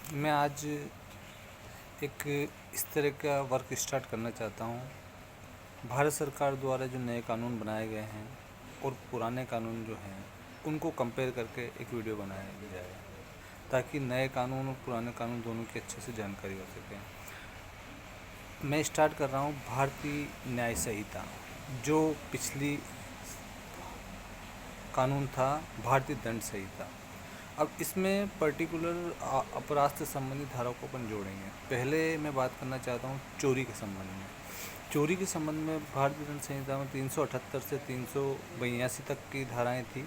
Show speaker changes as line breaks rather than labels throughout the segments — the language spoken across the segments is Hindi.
मैं आज एक इस तरह का वर्क स्टार्ट करना चाहता हूँ। भारत सरकार द्वारा जो नए कानून बनाए गए हैं और पुराने कानून जो हैं उनको कंपेयर करके एक वीडियो बनाया जाए, ताकि नए कानून और पुराने कानून दोनों की अच्छे से जानकारी हो सके। मैं स्टार्ट कर रहा हूँ भारतीय न्याय संहिता, जो पिछली कानून था भारतीय दंड संहिता। अब इसमें पर्टिकुलर अपराध से संबंधित धाराओं को अपन जोड़ेंगे। पहले मैं बात करना चाहता हूँ चोरी के संबंध में। चोरी के संबंध में भारतीय दंड संहिता में 378 से 382 तक की धाराएं थी,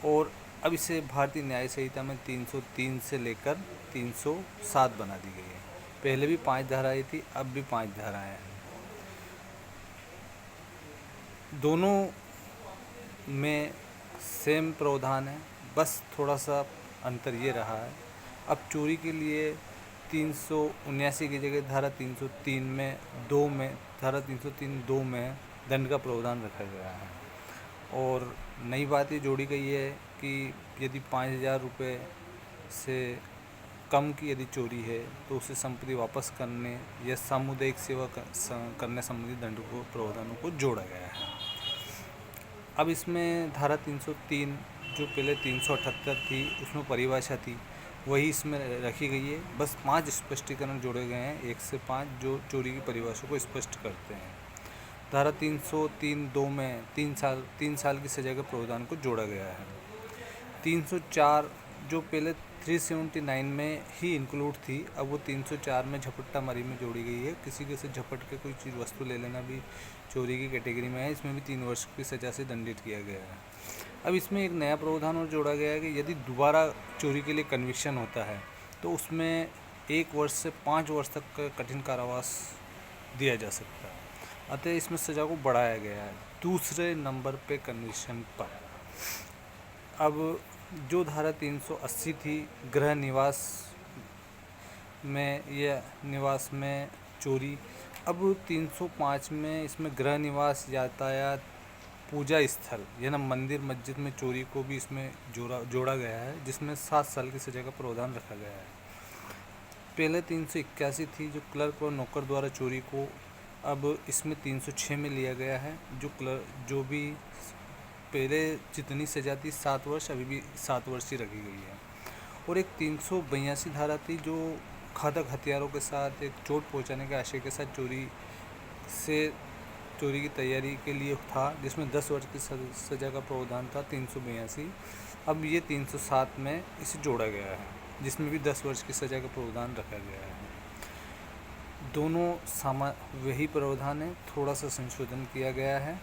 और अब इसे भारतीय न्याय संहिता में 303 से लेकर 307 बना दी गई है। पहले भी 5 धाराएं थी, अब भी 5 धाराएं हैं। दोनों में सेम प्रावधान है, बस थोड़ा सा अंतर ये रहा है। अब चोरी के लिए 379 की जगह धारा 303 में धारा 303(2) में दंड का प्रावधान रखा गया है। और नई बात ये जोड़ी गई है कि यदि 5,000 रुपये से कम की यदि चोरी है तो उसे संपत्ति वापस करने या सामुदायिक सेवा करने संबंधी दंड को प्रावधानों को जोड़ा गया है। अब इसमें धारा 303 जो पहले 378 थी उसमें परिभाषा थी, वही इसमें रखी गई है। बस 5 स्पष्टीकरण जोड़े गए हैं, 1 से 5, जो चोरी की परिभाषा को स्पष्ट करते हैं। धारा 303(2) में 3 साल की सजा के प्रावधान को जोड़ा गया है। 304 जो पहले 379 में ही इंक्लूड थी, अब वो 304 में झपट्टा मारी में जोड़ी गई है। किसी के से झपट के कोई चीज़ वस्तु ले लेना भी चोरी की कैटेगरी में है। इसमें भी 3 वर्ष की सज़ा से दंडित किया गया है। अब इसमें एक नया प्रावधान और जोड़ा गया है कि यदि दोबारा चोरी के लिए कन्विक्शन होता है तो उसमें 1 वर्ष से 5 वर्ष तक का कठिन कारावास दिया जा सकता है। अतः इसमें सज़ा को बढ़ाया गया है दूसरे नंबर पे कन्विक्शन पर। अब जो धारा 380 थी गृह निवास में या निवास में चोरी, अब 305 में इसमें गृह निवास, यातायात, पूजा स्थल यानी मंदिर मस्जिद में चोरी को भी इसमें जोड़ा गया है, जिसमें 7 साल की सज़ा का प्रावधान रखा गया है। पहले 381 थी जो क्लर्क और नौकर द्वारा चोरी को, अब इसमें 306 में लिया गया है। जो भी पहले जितनी सज़ा थी 7 वर्ष, अभी भी 7 वर्ष ही रखी गई है। और एक 382 धारा थी जो घातक हथियारों के साथ एक चोट पहुंचाने के आशय के साथ चोरी की तैयारी के लिए था, जिसमें 10 वर्ष की सज़ा का प्रावधान था 382। अब ये 307 में इसे जोड़ा गया है, जिसमें भी 10 वर्ष की सज़ा का प्रावधान रखा गया है। दोनों वही प्रावधान है, थोड़ा सा संशोधन किया गया है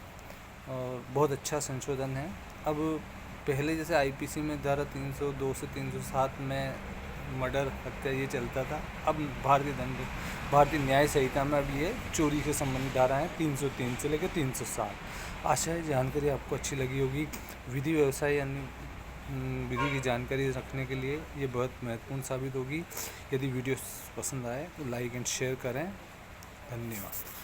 और बहुत अच्छा संशोधन है। अब पहले जैसे आईपीसी में धारा 302 से 307 में मर्डर, हत्या ये चलता था, अब भारतीय न्याय संहिता में अब ये चोरी से संबंधित धारा है 303 से लेकर 307। आशा है जानकारी आपको अच्छी लगी होगी। विधि व्यवसाय यानी विधि की जानकारी रखने के लिए ये बहुत महत्वपूर्ण साबित होगी। यदि वीडियो पसंद आए तो लाइक एंड शेयर करें। धन्यवाद।